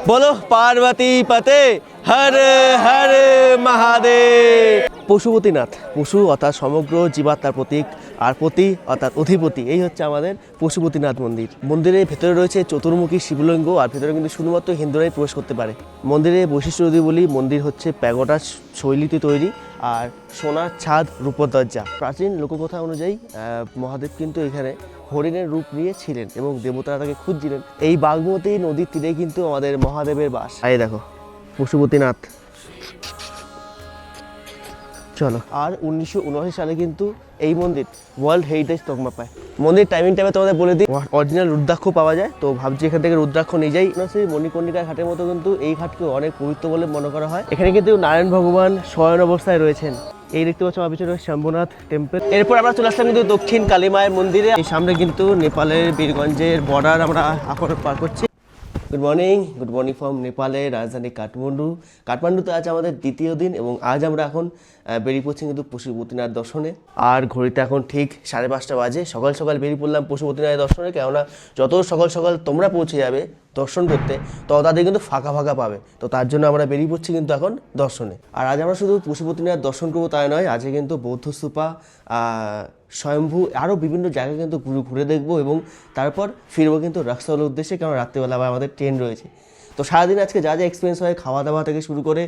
বলো পার্বতী পতে হর হর মহাদেব। পশুপতিনাথ, পশু অর্থাৎ সমগ্র জীবাত্মার প্রতীক, আর পতি অর্থাৎ অধিপতি। এই হচ্ছে আমাদের পশুপতিনাথ মন্দির। মন্দিরের ভেতরে রয়েছে চতুর্মুখী শিবলিঙ্গ, আর ভেতরে কিন্তু শুধুমাত্র হিন্দুরাই প্রবেশ করতে পারে। মন্দিরের বৈশিষ্ট্য যদি বলি, মন্দির হচ্ছে প্যাগোডা শৈলীতে তৈরি, আর সোনার ছাদ, রূপোর দরজা। প্রাচীন লোককথা অনুযায়ী মহাদেব কিন্তু এখানে হরিণের রূপ নিয়ে ছিলেন এবং দেবতারা তাকে খুঁজছিলেন। এই বাগমতী নদীর তীরে কিন্তু আমাদের মহাদেবের বাস। এই দেখো পশুপতিনাথ। চলো। আর 1979 সালে কিন্তু এই মন্দির ওয়ার্ল্ড হেরিটেজ তকমা পায়। মন্দির টাইমিং টাইমে তোমাদের বলে দিই, অরিজিনাল রুদ্রাক্ষ পাওয়া যায়, তো ভাবছি এখান থেকে রুদ্রাক্ষ নিয়ে যাই। সেই মণিকর্ণিকার ঘাটের মতো কিন্তু এই ঘাটকে অনেক পবিত্র বলে মনে করা হয়। এখানে কিন্তু নারায়ণ ভগবান শয়ন অবস্থায় রয়েছেন। এই দেখতে পাচ্ছ আমার পিছনে শম্ভুনাথ টেম্পল। এরপর আমরা চলে আসলাম কিন্তু দক্ষিণ কালী মায়ের মন্দিরে। এই সামনে কিন্তু নেপালের বীরগঞ্জের বর্ডার আমরা এখন পার করছি। গুড মর্নিং ফ্রম নেপালের রাজধানী কাঠমান্ডুতে আজ আমাদের দ্বিতীয় দিন, এবং আজ আমরা এখন বেরিয়ে পড়ছি কিন্তু পশুপতিনাথ দর্শনে। আর ঘড়িতে এখন ঠিক 5:30 বাজে। সকাল সকাল বেরিয়ে পড়লাম পশুপতিনাথ দর্শনে, কেননা যত সকাল সকাল তোমরা পৌঁছে যাবে দর্শন করতে, তত তাদের কিন্তু ফাঁকা ফাঁকা পাবে। তো তার জন্য আমরা বেরিয়ে পড়ছি কিন্তু এখন দর্শনে। আর আজ আমরা শুধু পশুপতিনাথ দর্শন করবো তাই নয়, আজকে কিন্তু বৌদ্ধ স্তূপা, স্বয়ম্ভু, আরও বিভিন্ন জায়গা কিন্তু ঘুরে দেখবো, এবং তারপর ফিরবো কিন্তু রাক্সোলের উদ্দেশ্যে, কারণ রাত্রিবেলা আবার আমাদের ট্রেন রয়েছে। তো সারাদিন আজকে যা যা এক্সপিরিয়েন্স হয়, খাওয়া দাওয়া থেকে শুরু করে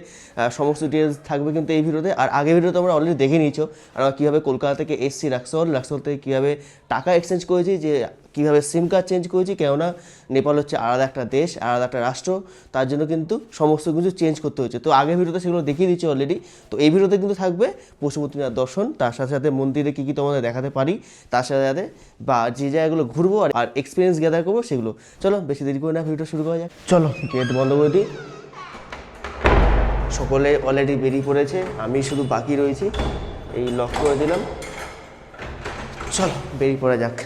সমস্ত ডিটেলস থাকবে কিন্তু এই ভিডিওতে। আর আগের ভিডিওতে আমরা অলরেডি দেখে নিয়েছো আমরা কীভাবে কলকাতা থেকে এসছি রাক্সোল থেকে কীভাবে টাকা এক্সচেঞ্জ করেছি, যে কীভাবে সিম কার্ড চেঞ্জ করেছি, কেননা নেপাল হচ্ছে আলাদা একটা দেশ, আলাদা একটা রাষ্ট্র, তার জন্য কিন্তু সমস্ত কিছু চেঞ্জ করতে হচ্ছে। তো আগের ভিডিওতে সেগুলো দেখিয়ে দিচ্ছি অলরেডি। তো এই ভিডিওতে কিন্তু থাকবে পশুপতিনাথ দর্শন, তার সাথে সাথে মন্দিরে কী কী তোমাদের দেখাতে পারি, তার সাথে সাথে বা যে জায়গাগুলো ঘুরবো আর এক্সপিরিয়েন্স গ্যাদার করবো সেগুলো। চলো বেশি দেরি করে না, ভিডিওটা শুরু করা যাক। চলো গেট বন্ধ করে দিই। সকলে অলরেডি বেরিয়ে পড়েছে, আমি শুধু বাকি রয়েছি। এই লক করে দিলাম। চলো বেরিয়ে পড়া যাক।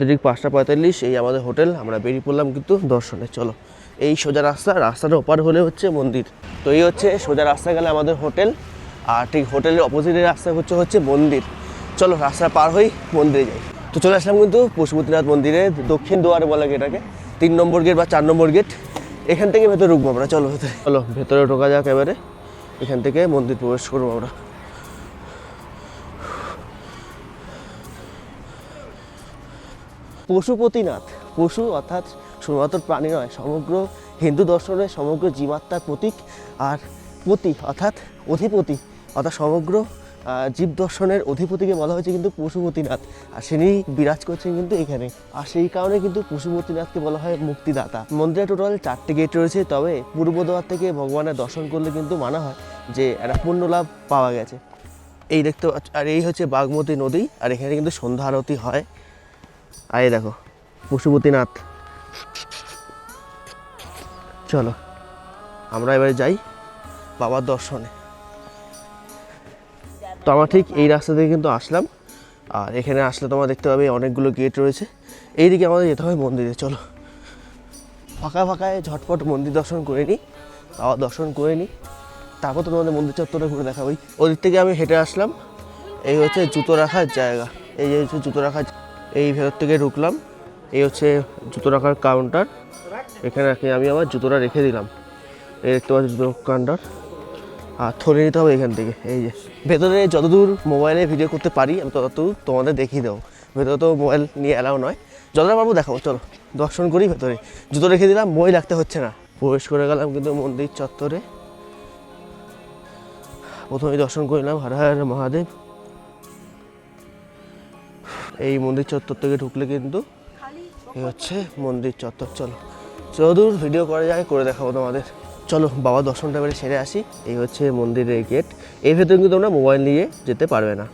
ঠিক 5:45 এই আমাদের হোটেল, আমরা বেরিয়ে পড়লাম কিন্তু দর্শনে। চলো এই সোজা রাস্তার ওপার হলে হচ্ছে মন্দির। তো এই হচ্ছে সোজা রাস্তা গেলে আমাদের হোটেল, আর ঠিক হোটেলের অপোজিটের রাস্তা হচ্ছে মন্দির। চলো রাস্তা পার হই, মন্দিরে যাই। তো চলে আসলাম কিন্তু পশুপতিনাথ মন্দিরে, দক্ষিণ দুয়ারে বলা এটাকে, 3 নম্বর গেট বা 4 নম্বর গেট। এখান থেকে ভেতরে ঢুকবো আমরা। চলো ভেতরে ঢোকা যাক এবারে। এখান থেকে মন্দির প্রবেশ করবো আমরা। পশুপতিনাথ, পশু অর্থাৎ শুধুমাত্র প্রাণী নয়, সমগ্র হিন্দু দর্শনের সমগ্র জীবাত্মার প্রতীক। আর পতি অর্থাৎ অধিপতি, অর্থাৎ সমগ্র জীব দর্শনের অধিপতিকে বলা হয়েছে কিন্তু পশুপতিনাথ। আর তিনি বিরাজ করছেন কিন্তু এখানে, আর সেই কারণে কিন্তু পশুপতিনাথকে বলা হয় মুক্তিদাতা। মন্দিরে টোটাল 4টে গেট রয়েছে, তবে পূর্ব দ্বার থেকে ভগবানের দর্শন করলে কিন্তু মানা হয় যে একটা পুণ্য লাভ পাওয়া গেছে। এই দেখতে, আর এই হচ্ছে বাগমতী নদী, আর এখানে কিন্তু সন্ধ্যা আরতি হয়। আরে দেখো পশুপতিনাথ। চলো আমরা এবারে যাই বাবার দর্শনে। তো আমরা ঠিক এই রাস্তা থেকে কিন্তু আসলাম, আর এখানে আসলে তোমরা দেখতে পাবে অনেকগুলো গেট রয়েছে। এইদিকে আমাদের যেতে হবে মন্দিরে। চলো ফাঁকায় ঝটপট মন্দির দর্শন করে নিই, বাবার দর্শন করে নিই, তারপর তো তোমাদের মন্দির চত্বরে ঘুরে দেখাবোই। ওদিক থেকে আমি হেঁটে আসলাম। এই হচ্ছে জুতো রাখার জায়গা, এই যে হচ্ছে জুতো রাখার, এই ভেতর থেকে ঢুকলাম। এই হচ্ছে জুতো রাখার কাউন্টার, এখানে আমি আমার জুতোটা রেখে দিলাম। এই দেখতে পাচ্ছি জুতো কাউন্টার, আর ধরে নিতে হবে এখান থেকে। এই যে ভেতরে যতদূর মোবাইলে ভিডিও করতে পারি আমি ততদূর তোমাদের দেখিয়ে দেবো। ভেতরে তো মোবাইল নিয়ে অ্যালাউ নয়, যতটা পারবো দেখাবো। চলো দর্শন করি। ভেতরে জুতো রেখে দিলাম, মই রাখতে হচ্ছে না। প্রবেশ করে গেলাম কিন্তু মন্দির চত্বরে। প্রথমেই দর্শন করলাম হর হর মহাদেব। এই মন্দির চত্বর থেকে ঢুকলে কিন্তু এই হচ্ছে মন্দির চত্বর। চলো যতদূর ভিডিও করা যায় করে দেখাবো তোমাদের। চলো বাবা দর্শনটা এবারে সেরে আসি। এই হচ্ছে মন্দিরের গেট, এর ভেতরে কিন্তু তোমরা মোবাইল নিয়ে যেতে পারবে না।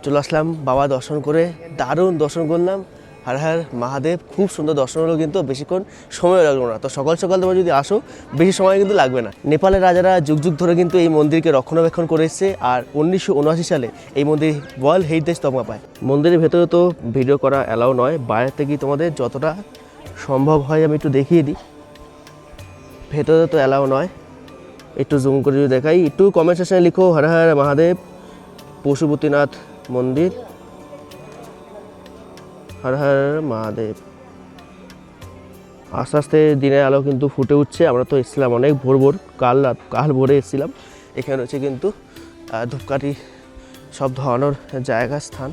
চলে আসলাম বাবা দর্শন করে, দারুণ দর্শন করলাম। হর হর মহাদেব, খুব সুন্দর দর্শন হলো, কিন্তু বেশিক্ষণ সময় লাগলো না। তো সকাল সকাল তোমরা যদি আসো বেশি সময় কিন্তু লাগবে না। নেপালের রাজারা যুগ যুগ ধরে কিন্তু এই মন্দিরকে রক্ষণাবেক্ষণ করে এসছে, আর 1979 সালে এই মন্দির ওয়ার্ল্ড হেরিটেজ তকমা পায়। মন্দিরের ভেতরে তো ভিডিও করা অ্যালাউ নয়, বাইরে থেকে তোমাদের যতটা সম্ভব হয় আমি একটু দেখিয়ে দিই। ভেতরে তো অ্যালাউ নয়, একটু জুম করে যদি দেখাই। একটু কমেন্ট সেকশনে লিখো হর হর মহাদেব, পশুপতিনাথ মন্দির, হর হর মহাদেব। আস্তে আস্তে দিনের আলো কিন্তু ফুটে উঠছে। আমরা তো এসেছিলাম অনেক ভোর কাল ভোরে এসেছিলাম। এখানে হচ্ছে কিন্তু ধূপকাঠি সব ধরানোর জায়গা স্থান।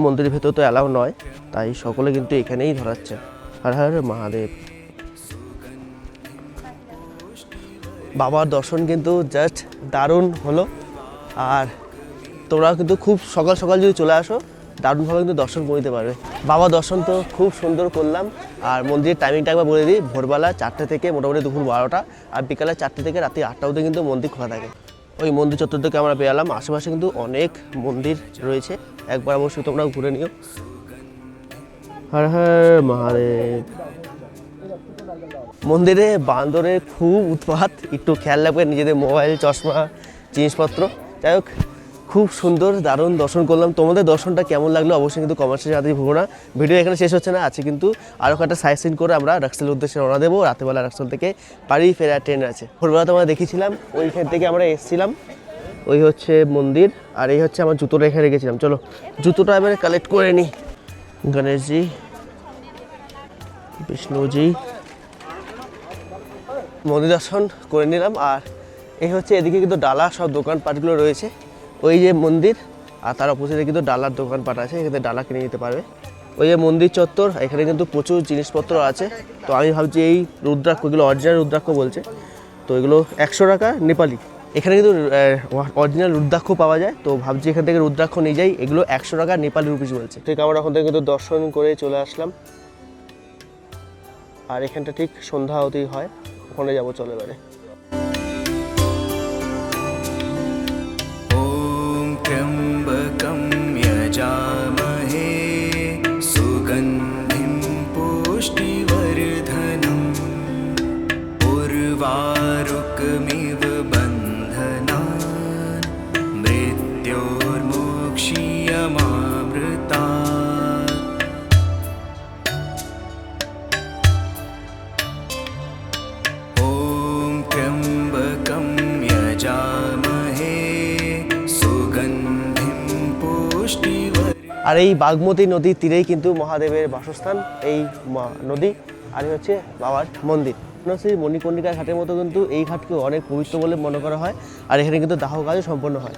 মন্দিরের ভেতর তো অ্যালাউ নয়, তাই সকলে কিন্তু এখানেই ধরাচ্ছে। হর হর মহাদেব। বাবার দর্শন কিন্তু জাস্ট দারুণ হলো। আর তোমরাও কিন্তু খুব সকাল সকাল যদি চলে আসো দারুণভাবে কিন্তু দর্শন করে নিতে পারবে। বাবা দর্শন তো খুব সুন্দর করলাম। আর মন্দিরের টাইমিংটা একবার বলে দিই, ভোরবেলা 4টে থেকে মোটামুটি দুপুর 12টা, আর বিকালে 4টে থেকে রাত্রি 8টা অবধি কিন্তু মন্দির খোলা থাকে। ওই মন্দির চত্বর থেকে আমরা পেলাম। আশেপাশে কিন্তু অনেক মন্দির রয়েছে, একবার অবশ্যই তোমরা ঘুরে নিও। হর হর মহাদেব। মন্দিরে বান্দরের খুব উৎপাত, একটু খেয়াল রাখবে নিজেদের মোবাইল, চশমা, জিনিসপত্র। যাই হোক, খুব সুন্দর দারুণ দর্শন করলাম। তোমাদের দর্শনটা কেমন লাগলো অবশ্যই কিন্তু কমেন্টসে জানাতে ভুলো না। ভিডিও এখানে শেষ হচ্ছে না, আছে কিন্তু আরও কয়েকটা সাইট সিন করে আমরা রাক্সেলের উদ্দেশ্যে রওনা দেবো। রাতেবেলা রাক্সেল থেকে বাড়ি ফেরার ট্রেন আছে। ভোরবেলা তোমরা দেখেছিলাম ওইখান থেকে আমরা এসেছিলাম। ওই হচ্ছে মন্দির, আর এই হচ্ছে আমার জুতো রেখে রেখেছিলাম। চলো জুতোটা এবারে কালেক্ট করে নিই। গণেশজি, বিষ্ণুজি, মন্দির দর্শন করে নিলাম। আর এই হচ্ছে এদিকে কিন্তু ডালা সব দোকানপাটগুলো রয়েছে। ওই যে মন্দির, আর তার অপোজিটে কিন্তু ডালার দোকানপাট আছে, এখানে ডালা কিনে নিতে পারবে। ওই যে মন্দির চত্বর, এখানে কিন্তু প্রচুর জিনিসপত্র আছে। তো আমি ভাবছি এই রুদ্রাক্ষ, এগুলো অরিজিনাল রুদ্রাক্ষ বলছে, তো এগুলো 100 টাকা নেপালি। এখানে কিন্তু অরিজিনাল রুদ্রাক্ষ পাওয়া যায়, তো ভাবছি এখান থেকে রুদ্রাক্ষ নিয়ে যাই। এগুলো 100 টাকা নেপালি রুপিস বলছে। ঠিক আমরা ওখান থেকে কিন্তু দর্শন করে চলে আসলাম। আর এখানটা ঠিক সন্ধ্যা হতেই হয়, ওখানে যাবো। চলে এবারে। त्र्यम्बकं यजामहे सुगन्धिं पुष्टिवर्धनम् उर्वारुकमिव बन्धनान् मृत्योर्मोक्ष्यमामृतात्। ॐ त्र्यम्बकं यजामहे আর এই বাগমতী নদীর তীরেই কিন্তু মহাদেবের বাসস্থান, এই নদী। আর হচ্ছে বাবার মন্দির। সেই মণিকর্ণিকার ঘাটের মতো কিন্তু এই ঘাটকে অনেক পবিত্র বলে মনে করা হয়। আর এখানে কিন্তু দাহ কাজও সম্পন্ন হয়।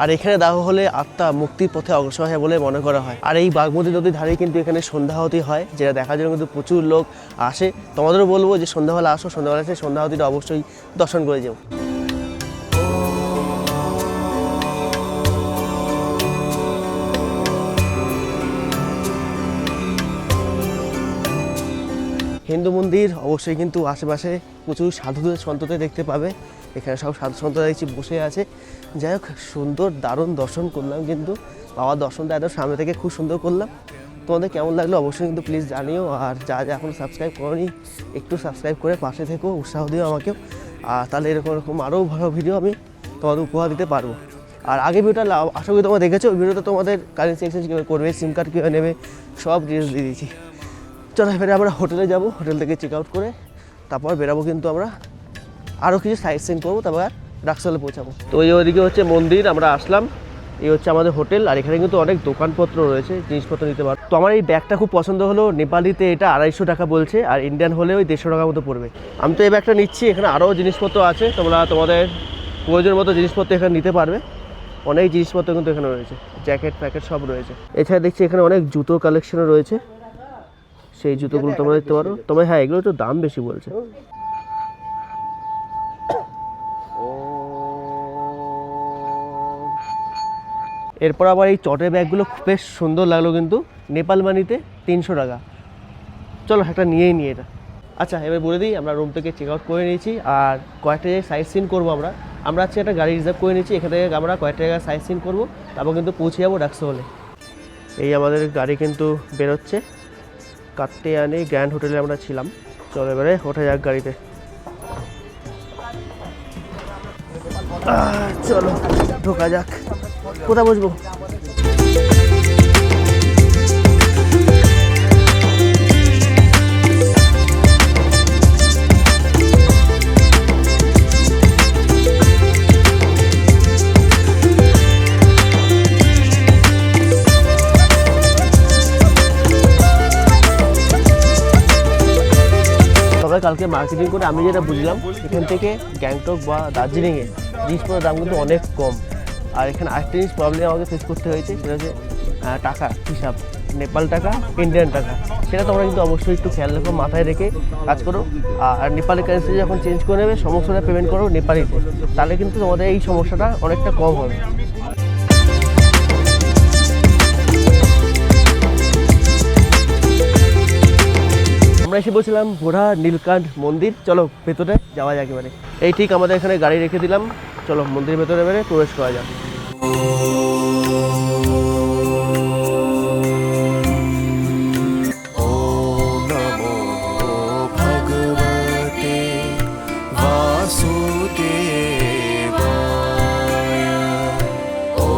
আর এখানে দাহ হলে আত্মা মুক্তির পথে অগ্রসর হয় বলে মনে করা হয়। আর এই বাগমতী নদীর ধারে কিন্তু এখানে সন্ধ্যাহতি হয়, যেটা দেখার জন্য কিন্তু প্রচুর লোক আসে। তোমাদেরও বলবো যে সন্ধ্যাবেলা আসো, সন্ধ্যাবেলা এসে সন্ধ্যাহতিটা অবশ্যই দর্শন করে যাও। হিন্দু মন্দির অবশ্যই কিন্তু আশেপাশে প্রচুর সাধুদের সন্তদের দেখতে পাবে। এখানে সব সাধু সন্তরা দেখছি বসে আছে। যাই হোক, সুন্দর দারুণ দর্শন করলাম কিন্তু। বাবার দর্শনটা একদম সামনে থেকে খুব সুন্দর করলাম। তোমাদের কেমন লাগলো অবশ্যই কিন্তু প্লিজ জানিও। আর যা এখনও সাবস্ক্রাইব করোনি একটু সাবস্ক্রাইব করে পাশে থেকো, উৎসাহ দিও আমাকেও। আর তাহলে এরকম আরও ভালো ভিডিও আমি তোমাদের উপহার দিতে পারবো। আর আগে ভিডিওটা আশা করি তোমরা দেখেছো। ওই ভিডিওতে তোমাদের কারেন্সি এক্সচেঞ্জ কীভাবে করবে, সিম কার্ড কীভাবে নেবে, সব ডিটেলস দিয়ে দিয়েছি। চলো এবারে আমরা হোটেলে যাব। হোটেল থেকে চেক আউট করে তারপর বেরাবো কিন্তু আমরা আরও কিছু সাইট সিন করবো, তারপর রাক্সলে পৌঁছাবো। তো ওইদিকে হচ্ছে মন্দির, আমরা আসলাম। এই হচ্ছে আমাদের হোটেল। আর এখানে কিন্তু অনেক দোকানপত্র রয়েছে, জিনিসপত্র নিতে পারো। তো আমার এই ব্যাগটা খুব পছন্দ হলো। নেপালিতে এটা 250 টাকা বলছে, আর ইন্ডিয়ান হলে ওই 150 টাকার মতো পড়বে। আমি তো এই ব্যাগটা নিচ্ছি। এখানে আরও জিনিসপত্র আছে, তোমরা তোমাদের প্রয়োজন মতো জিনিসপত্র এখানে নিতে পারবে। অনেক জিনিসপত্র কিন্তু এখানে রয়েছে, জ্যাকেট প্যাকেট সব রয়েছে। এছাড়া দেখছি এখানে অনেক জুতো কালেকশনও রয়েছে, সেই জুতোগুলো তোমরা দেখতে পারো। তবে হ্যাঁ, এগুলো একটু দাম বেশি বলছে। এরপর আবার এই চটের ব্যাগগুলো বেশ সুন্দর লাগলো কিন্তু। নেপাল মানিতে 300 টাকা। চলো একটা নিয়েই নিই এটা। আচ্ছা এবার বলে দিই, আমরা রুম থেকে চেক আউট করে নিয়েছি। আর কয়েকটা জায়গায় সাইট সিন করবো আমরা আজকে একটা গাড়ি রিজার্ভ করে নিয়েছি। এখান থেকে আমরা কয়েকটা জায়গায় সাইট সিন করবো, তারপর কিন্তু পৌঁছে যাবো রাক্সোলে। এই আমাদের গাড়ি কিন্তু বেরোচ্ছে। কাত্যায়নী গ্র্যান্ড হোটেলে আমরা ছিলাম। চলো এবারে ওঠা যাক গাড়িতে। চলো ঢোকা যাক। কোথায় বসবো? কালকে মার্কেটিং করে আমি যেটা বুঝলাম, এখান থেকে গ্যাংটক বা দার্জিলিংয়ে জিনিসপত্রের দাম কিন্তু অনেক কম। আর এখানে আরেকটা জিনিস প্রবলেম আমাকে ফেস করতে হয়েছে, সেটা হচ্ছে টাকা হিসাব, নেপাল টাকা, ইন্ডিয়ান টাকা। সেটা তোমরা কিন্তু অবশ্যই একটু খেয়াল রাখো, মাথায় রেখে কাজ করো। আর নেপালি কারেন্সি যখন চেঞ্জ করে নেবে, সমস্যাটা পেমেন্ট করো নেপালিতে, তাহলে কিন্তু তোমাদের এই সমস্যাটা অনেকটা কম হবে। আমরা এসে বলছিলাম ঘোড়া নীলকাণ্ঠ মন্দির, চলো ভেতরে যাওয়া যাক এবারে। এই ঠিক আমাদের এখানে গাড়ি রেখে দিলাম, চলো মন্দিরের ভেতরে এবারে প্রবেশ করা যাক। ॐ नमो भगवते वासुदेवाय। ॐ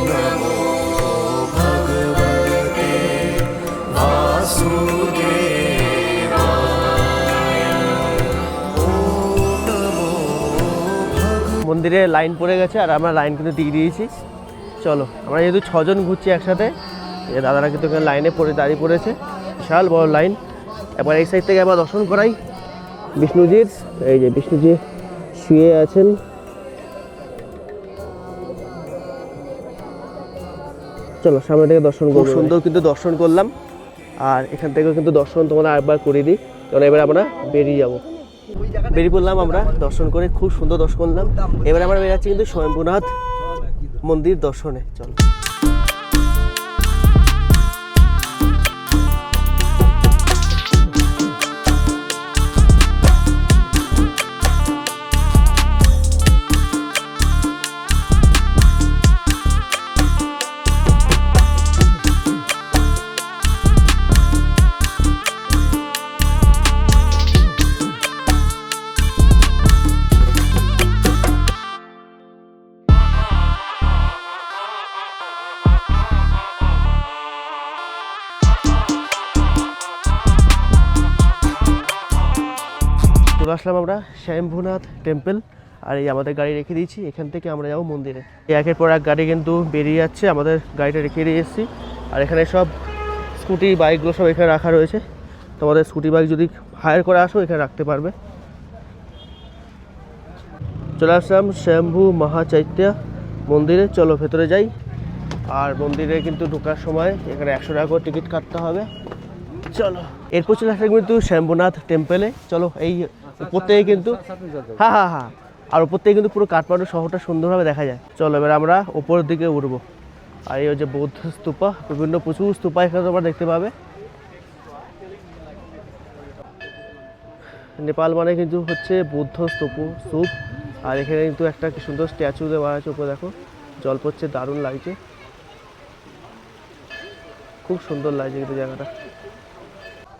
नमो भगवते वासुदेवाय। ॐ नमो মন্দিরে লাইন পড়ে গেছে আর আমরা লাইন কিন্তু দিয়ে দিয়েছি। চলো, আমরা যেহেতু 6 জন ঘুরছি একসাথে, এই দাদারা কিন্তু এখানে লাইনে দাঁড়িয়ে পড়েছে, বিশাল বড় লাইন। এবার এই সাইড থেকে আবার দর্শন করাই বিষ্ণুজির। এই যে বিষ্ণুজি শুয়ে আছেন। চলো সামনে থেকে দর্শন করব। সুন্দর কিন্তু দর্শন করলাম, আর এখান থেকেও কিন্তু দর্শন তোমাদের আরেকবার করে দিই, কারণ এবার আমরা বেরিয়ে যাব। বেরিয়ে পড়লাম আমরা দর্শন করে, খুব সুন্দর দর্শন করলাম। এবার আমরা বেরাচ্ছি কিন্তু স্বয়ম্ভুনাথ মন্দির দর্শনে। চলো, চলে আসলাম আমরা স্বয়ম্ভুনাথ টেম্পল। আর এই আমাদের গাড়ি রেখে দিয়েছি, এখান থেকে আমরা যাবো মন্দিরে। এই একের পর এক গাড়ি কিন্তু বেরিয়ে যাচ্ছে, আমাদের গাড়িটা রেখে দিয়ে এসেছি। আর এখানে সব স্কুটি বাইকগুলো সব এখানে রাখা রয়েছে, তোমাদের স্কুটি বাইক যদি হায়ার করে আসো এখানে রাখতে পারবে। চলে আসলাম স্বয়ম্ভু মহাচৈত্য মন্দিরে, চলো ভেতরে যাই। আর মন্দিরে কিন্তু ঢোকার সময় এখানে 100 টাকা করে টিকিট কাটতে হবে। চলো, এরপর চলে আসলাম কিন্তু স্বয়ম্ভুনাথ টেম্পলে। চলো, এই উপর থেকে কিন্তু হ্যাঁ, আর উপর থেকে কিন্তু পুরো কাঠমান্ডু শহরটা সুন্দরভাবে দেখা যায়। চলো এবার আমরা উপরের দিকে উঠবো। আর এই হচ্ছে বৌদ্ধ স্তূপা, বিভিন্ন প্রচুর স্তূপা এখানে তোমরা দেখতে পাবে। নেপাল মানে কিন্তু হচ্ছে বৌদ্ধ স্তূপ। আর এখানে কিন্তু একটা কি সুন্দর স্ট্যাচু দেওয়া আছে উপরে, দেখো জল পড়ছে, দারুণ লাগছে, খুব সুন্দর লাগছে কিন্তু জায়গাটা।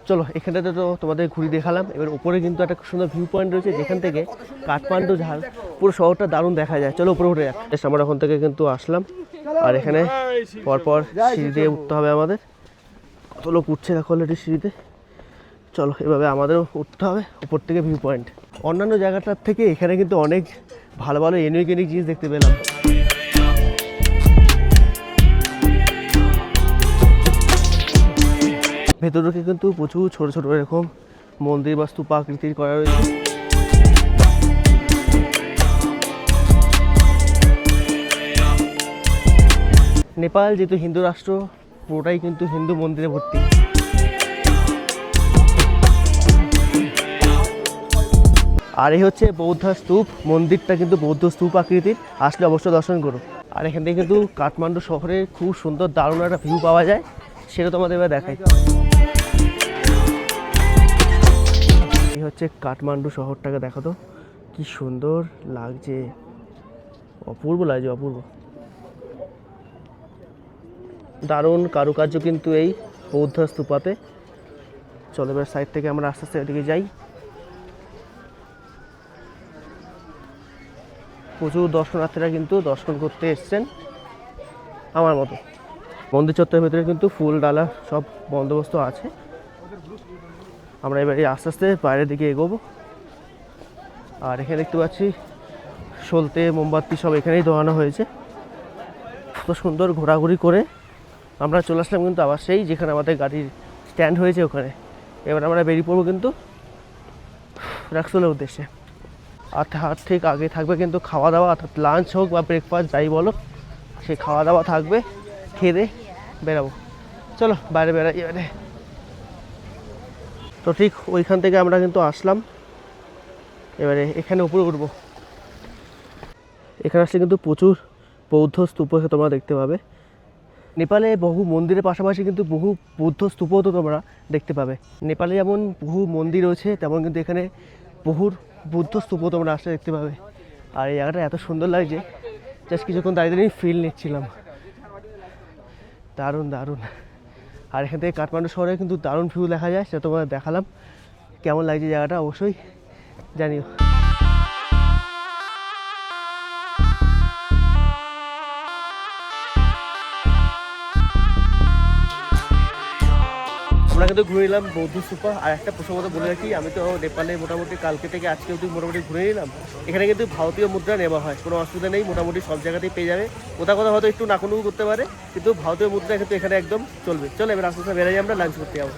চলো, এখানটাতে তো তোমাদের ঘুরি দেখালাম। এবার উপরে কিন্তু একটা খুব সুন্দর ভিউ পয়েন্ট রয়েছে, যেখান থেকে কাঠমান্ডু ঝাল পুরো শহরটা দারুণ দেখা যায়। চলো উপরে উঠে যাক। আমরা ওখান থেকে কিন্তু আসলাম, আর এখানে পরপর সিঁড়ি দিয়ে উঠতে হবে আমাদের। কত লোক উঠছে দেখো অলরেডি সিঁড়িতে। চলো, এভাবে আমাদেরও উঠতে হবে উপর থেকে ভিউ পয়েন্ট। অন্যান্য জায়গাটার থেকে এখানে কিন্তু অনেক ভালো ভালো ইউনিক জিনিস দেখতে পেলাম। ভেতরকে কিন্তু প্রচুর ছোট ছোট এরকম মন্দির বা স্তূপা আকৃতির করা রয়েছে। নেপাল যেহেতু হিন্দু রাষ্ট্র, পুরোটাই কিন্তু হিন্দু মন্দিরে ভর্তি। আর এই হচ্ছে বৌদ্ধ স্তূপ, মন্দিরটা কিন্তু বৌদ্ধ স্তূপ আকৃতির, আসলে অবশ্যই দর্শন করো। আর এখান থেকে কিন্তু কাঠমান্ডু শহরে খুব সুন্দর দারুণ একটা ভিউ পাওয়া যায়, সেটা তোমাদের এবার দেখাই। এই হচ্ছে কাঠমান্ডু শহরটাকে দেখো তো, কি সুন্দর লাগছে, অপূর্ব লাগছে, অপূর্ব দারুণ কারুকার্য কিন্তু এই বৌদ্ধ স্তূপাতে। চলো এবার সাইড থেকে আমরা আস্তে আস্তে এদিকে যাই। প্রচুর দর্শনার্থীরা কিন্তু দর্শন করতে এসছেন আমার মতো। মন্দির চত্বরের ভেতরে কিন্তু ফুল ডালা সব বন্দোবস্ত আছে। আমরা এবারে আস্তে আস্তে বাইরের দিকে এগোবো। আর এখানে দেখতে পাচ্ছি সলতে মোমবাতি সব এখানেই দেওয়ানো হয়েছে। কত সুন্দর ঘোরাঘুরি করে আমরা চলে আসলাম কিন্তু আবার সেই যেখানে আমাদের গাড়ির স্ট্যান্ড হয়েছে ওখানে। এবার আমরা বেরিয়ে পড়বো কিন্তু রাক্সোলের উদ্দেশ্যে। আর তার ঠিক আগে থাকবে কিন্তু খাওয়া দাওয়া, অর্থাৎ লাঞ্চ হোক বা ব্রেকফাস্ট যাই বলো, সেই খাওয়া দাওয়া থাকবে। খেয়ে দিয়ে বেরাবো, চলো বাইরে বেরাই এবারে। তো ঠিক ওইখান থেকে আমরা কিন্তু আসলাম, এবারে এখানে উপরে উঠবো। এখানে আসলে কিন্তু প্রচুর বৌদ্ধ স্তূপ তোমরা দেখতে পাবে। নেপালে বহু মন্দিরের পাশাপাশি কিন্তু বহু বৌদ্ধ স্তূপও তো তোমরা দেখতে পাবে। নেপালে যেমন বহু মন্দির রয়েছে, তেমন কিন্তু এখানে বহু বুদ্ধ স্তূপও তোমরা আসলে দেখতে পাবে। আর এই জায়গাটা এত সুন্দর লাগছে, জাস্ট কিছুক্ষণ দাঁড়িয়ে দাঁড়িয়ে ফিল নিচ্ছিলাম। দারুণ দারুণ। আর এখান থেকে কাঠমান্ডু শহরে কিন্তু দারুণ ভিউ দেখা যায়, সেটা তোমাদের দেখালাম। কেমন লাগছে জায়গাটা অবশ্যই জানিও। আমরা কিন্তু ঘুরে নিলাম বৌদ্ধ স্তূপ। আর একটা প্রসঙ্গত বলে রাখি, আমি তো নেপালে মোটামুটি কালকে থেকে আজকে অবধি মোটামুটি ঘুরে নিলাম। এখানে কিন্তু ভারতীয় মুদ্রা নেওয়া হয়, কোনো অসুবিধা নেই, মোটামুটি সব জায়গাতেই পেয়ে যাবে। কোথাও কোথাও হয়তো একটু নাকুনুকু করতে পারে, কিন্তু ভারতীয় মুদ্রা কিন্তু এখানে একদম চলবে। চলো এবার আস্তে আস্তে বেড়ে আমরা লাঞ্চ করতে যাবো।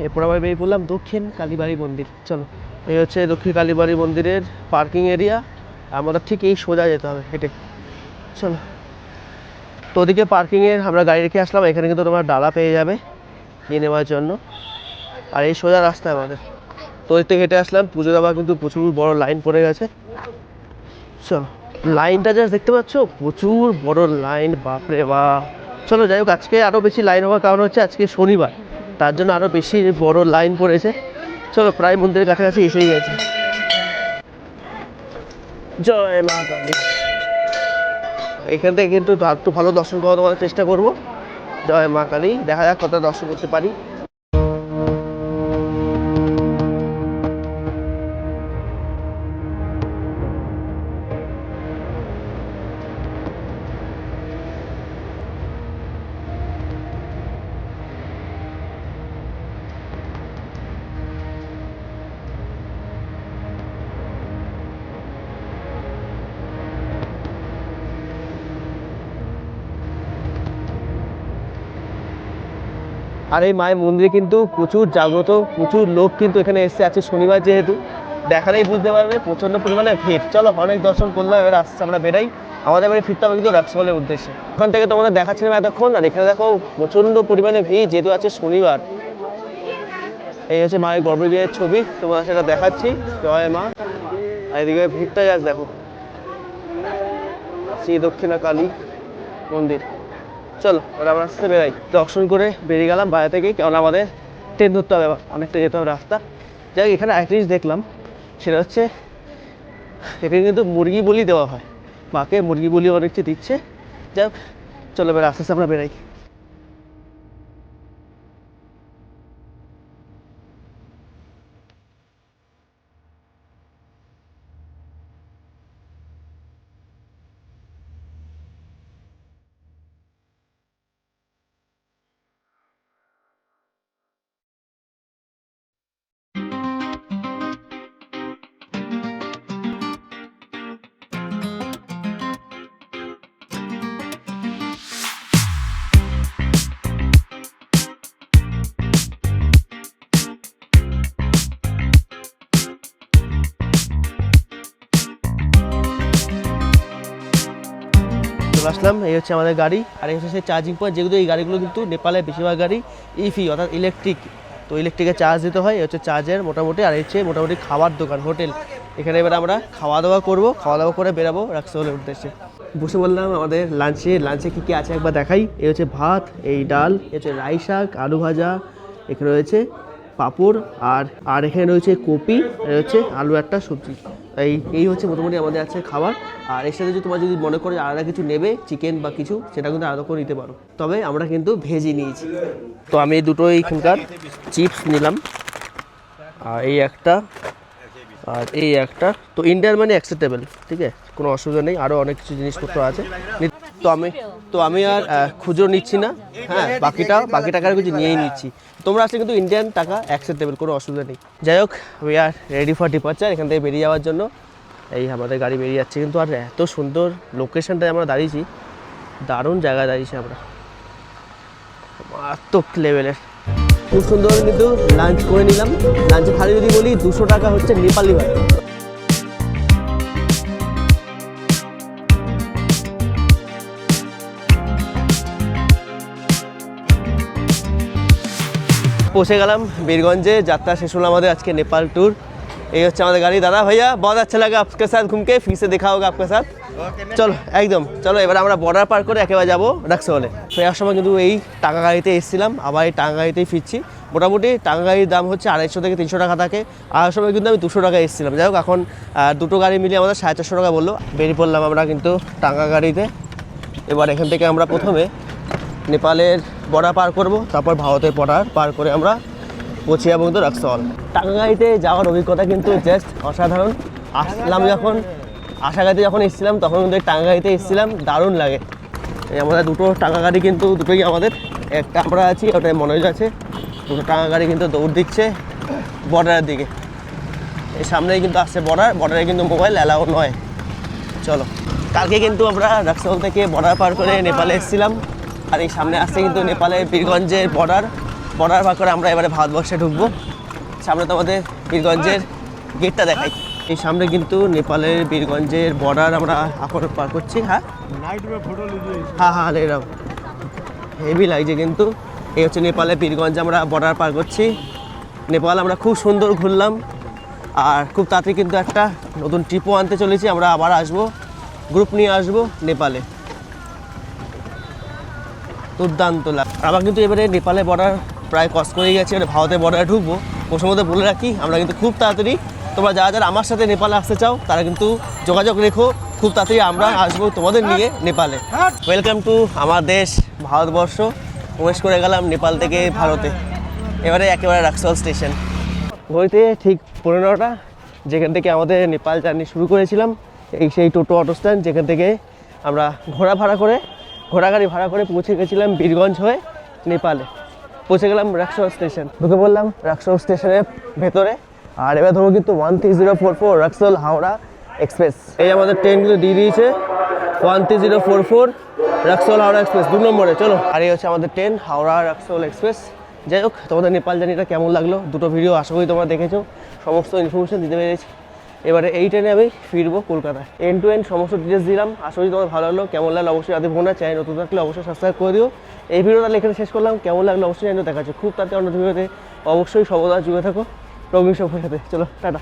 এরপর আবার বেরিয়ে পড়লাম দক্ষিণ কালীবাড়ি মন্দির। চলো, এই হচ্ছে দক্ষিণ কালীবাড়ি মন্দিরের পার্কিং এরিয়া। আমাদের ঠিক এই সোজা যেতে হবে হেঁটে। চলো, তো ওদিকে পার্কিংয়ের আমরা গাড়ি রেখে আসলাম। এখানে কিন্তু তোমার ডালা পেয়ে যাবে নিয়ে নেওয়ার জন্য। আর এই সোজা রাস্তা আমাদের। তো ওই থেকে হেঁটে আসলাম, পুজো দেওয়া কিন্তু প্রচুর বড় লাইন পড়ে গেছে। চলো, লাইনটা জাস্ট দেখতে পাচ্ছ, প্রচুর বড় লাইন, বাপরে বাপ। চলো যাই হোক, আজকে আরও বেশি লাইন হওয়ার কারণ হচ্ছে আজকে শনিবার, তার জন্য আরও বেশি বড় লাইন পড়েছে। চলো, প্রায় মন্দিরের কাছাকাছি এসেই গেছে। জয় মা কালী। এখান থেকে কিন্তু একটু ভালো দর্শন করার চেষ্টা করবো। জয় মা কালী, দেখা যাক কতটা দর্শন করতে পারি। আর এই মায়ের মন্দিরে কিন্তু প্রচুর জাগ্রত, প্রচুর লোক কিন্তু এখানে এসছে। আছে শনিবার যেহেতু, দেখালেই বুঝতে পারবে প্রচণ্ড পরিমাণে ভিড়। চলো, অনেক দর্শন করলাম, এবার আসছে আমরা বেরাই। আমাদের এবারে ফিরতে হবে কিন্তু রাক্সোলের উদ্দেশ্যে। ওখান থেকে তোমাদের দেখাচ্ছিলাম এতক্ষণ। আর এখানে দেখো প্রচণ্ড পরিমাণে ভিড়, যেহেতু আছে শনিবার। এই হচ্ছে মায়ের গর্ভগৃহের ছবি, তোমাদের সেটা দেখাচ্ছি। জয় মা। আর এদিকে ভিড়টা যাক দেখো, শ্রী দক্ষিণা কালী মন্দির। চলো এবার আমরা আসতে বেরাই। দর্শন করে বেরিয়ে গেলাম বাইরে থেকে, কারণ আমাদের ট্রেন ধরতে হবে, অনেকটা যেতে হবে রাস্তা। যাই হোক, এখানে আরেকটা জিনিস দেখলাম, সেটা হচ্ছে এখানে কিন্তু মুরগি বলি দেওয়া হয়, মাকে মুরগি বলি অনেক কিছু দিচ্ছে। যাই হোক, চলো এবার আস্তে আস্তে আমরা বেরাই। চলে আসলাম, এই হচ্ছে আমাদের গাড়ি আর এই হচ্ছে সেই চার্জিং পয়েন্ট, যেগুলো এই গাড়িগুলো কিন্তু নেপালে বেশিরভাগ গাড়ি ইভি অর্থাৎ ইলেকট্রিক, তো ইলেকট্রিকে চার্জ দিতে হয়। এই হচ্ছে চার্জের মোটামুটি, আর হচ্ছে মোটামুটি খাবার দোকান হোটেল। এখানে এবার আমরা খাওয়া দাওয়া করবো, খাওয়া দাওয়া করে বেরাবো রাক্সোলের উদ্দেশ্যে। বসে বললাম আমাদের লাঞ্চে কী কী আছে একবার দেখাই। এই হচ্ছে ভাত, এই ডাল, এই হচ্ছে রাই শাক, আলু ভাজা, এখানে রয়েছে পাঁপড়, আর এখানে রয়েছে কপি, আর হচ্ছে আলু একটা সবজি। এই হচ্ছে মোটামুটি আমাদের আছে খাবার। আর এর সাথে যদি তোমার যদি মনে করে আলাদা কিছু নেবে, চিকেন বা কিছু, সেটা কিন্তু আলাদা করে নিতে পারো। তবে আমরা কিন্তু ভেজই নিয়েছি। তো আমি দুটো এইখানকার চিপস নিলাম, আর এই একটা, আর এই একটা। তো ইন্ডিয়ান মানে অ্যাকসেপ্টেবল, ঠিক আছে, কোনো অসুবিধা নেই। আরও অনেক কিছু জিনিসপত্র আছে। তো আমি আর খুচরো নিচ্ছি না, হ্যাঁ, বাকি টাকার কিছু নিয়েই নিচ্ছি। তোমরা আসলে কিন্তু ইন্ডিয়ান টাকা অ্যাকসেপ্টেবল, কোনো অসুবিধা নেই। যাই হোক, we are ready for departure. এখান থেকে বেরিয়ে যাওয়ার জন্য এই আমাদের গাড়ি বেরিয়ে যাচ্ছে। কিন্তু আর এত সুন্দর লোকেশনটায় আমরা দাঁড়িয়েছি, দারুণ জায়গায় দাঁড়িয়েছি আমরা, মারাত্মক লেভেলের। খুব সুন্দর কিন্তু লাঞ্চ করে নিলাম। লাঞ্চে থালি যদি বলি 200 টাকা হচ্ছে নেপালি ভাড়া। পৌঁছে গেলাম বীরগঞ্জে। যাত্রা শেষ হলো আমাদের আজকে নেপাল ট্যুর। এই হচ্ছে আমাদের গাড়ি। দাদা ভাইয়া बहुत अच्छा लगा आपके साथ घूम के, फिर से देखा होगा आपके साथ। চলো একদম, চলো এবার আমরা বর্ডার পার করে একেবারে যাবো রাক্সোলে। ফেরার সময় কিন্তু এই টাঙ্গা গাড়িতে এসেছিলাম, আবার এই টাঙ্গা গাড়িতেই ফিরছি। মোটামুটি টাঙ্গা গাড়ির দাম হচ্ছে 250 থেকে 300 টাকা থাকে। আর সময় কিন্তু আমি 200 টাকা এসেছিলাম। যাই হোক, এখন দুটো গাড়ি মিলিয়ে আমাদের 450 টাকা বললো। বেরিয়ে পড়লাম আমরা কিন্তু টাঙ্গা গাড়িতে। এবার এখান থেকে আমরা প্রথমে নেপালের বর্ডার পার করব, তারপর ভারতের বর্ডার পার করে আমরা পৌঁছে যাবো কিন্তু রাক্সোল। টাঙ্গা গাড়িতে যাওয়ার অভিজ্ঞতা কিন্তু জাস্ট অসাধারণ। আশাগাড়িতে যখন এসেছিলাম তখন কিন্তু টাঙ্গা গাড়িতে এসেছিলাম, দারুণ লাগে। এই আমাদের দুটো টাঙ্গা গাড়ি কিন্তু দুটোই আমাদের, একটা আমরা আছি, ওটাই মনোজ আছে। দুটো টাঙ্গা গাড়ি কিন্তু দৌড় দিচ্ছে বর্ডারের দিকে। এই সামনেই কিন্তু আসছে বর্ডারে কিন্তু মোবাইল অ্যালাউ নয়। চলো, কালকে কিন্তু আমরা রাক্সোল থেকে বর্ডার পার করে নেপালে এসেছিলাম। আর এই সামনে আসছে কিন্তু নেপালের বীরগঞ্জের বর্ডার পার করে আমরা এবারে ভারতবর্ষে ঢুকবো। সামনে তো আমাদের বীরগঞ্জের গেটটা দেখাই। এই সামনে কিন্তু নেপালের বীরগঞ্জের বর্ডার আমরা এখন পার করছি। হ্যাঁ হ্যাঁ এরকম হেভি লাগছে কিন্তু। এই হচ্ছে নেপালের বীরগঞ্জে আমরা বর্ডার পার করছি। নেপাল আমরা খুব সুন্দর ঘুরলাম, আর খুব তাড়াতাড়ি কিন্তু একটা নতুন ট্রিপও আনতে চলেছি। আমরা আবার আসবো, গ্রুপ নিয়ে আসবো নেপালে। দুর্দান্ত লাগ। আমরা কিন্তু এবারে নেপালের বর্ডার প্রায় ক্রস করে গেছি, এবারে ভারতের বর্ডারে ঢুকবো। প্রথম মধ্যে বলে রাখি, আমরা কিন্তু খুব তাড়াতাড়ি, তোমরা যারা আমার সাথে নেপালে আসতে চাও তারা কিন্তু যোগাযোগ রেখো। খুব তাড়াতাড়ি আমরা আসবো তোমাদের নিয়ে নেপালে। ওয়েলকাম টু আমার দেশ ভারতবর্ষ। প্রবেশ করে গেলাম নেপাল থেকে ভারতে। এবারে একেবারে রাক্সোল স্টেশন। ঘড়িতে ঠিক 15টা, যেখান থেকে আমাদের নেপাল জার্নি শুরু করেছিলাম। এই সেই টোটো অটো স্ট্যান্ড, যেখান থেকে আমরা ঘোড়া গাড়ি ভাড়া করে পৌঁছে গেছিলাম বীরগঞ্জ হয়ে নেপালে। পৌঁছে গেলাম রাক্সোল স্টেশন, ঢুকে পড়লাম রাক্সোল স্টেশনের ভেতরে। আর এবার ধরো কিন্তু 13044 রাক্সোল হাওড়া এক্সপ্রেস। এই আমাদের ট্রেনগুলো দিয়ে দিয়েছে 13044 রাক্সোল হাওড়া এক্সপ্রেস 2 নম্বরে। চলো, আর এই হচ্ছে আমাদের ট্রেন হাওড়া রাক্সোল এক্সপ্রেস। যাই হোক, তোমাদের নেপাল জার্নিটা কেমন লাগলো? দুটো ভিডিও আশা করি তোমরা দেখেছো, সমস্ত ইনফরমেশন দিতে পেরেছি। এবারে এই ট্রেনে আমি ফিরবো কলকাতায়। এন্ড টু এন্ড সমস্ত ডিটেলস দিলাম। আশা করি তোমার ভালো লাগলো। কেমন লাগলো অবশ্যই আদি ফোন চ্যানেল নতুন থাকলে অবশ্যই সাবস্ক্রাইব করে দিও। এই ভিডিওটা এখানে শেষ করলাম। কেমন লাগলো অবশ্যই চ্যানেল দেখাচ্ছে। খুব তাড়াতাড়ি অন্য ভিডিওতে অবশ্যই সর্বদা যুগে থাকো রবীন্দ্র সাথে। চলো, টাটা।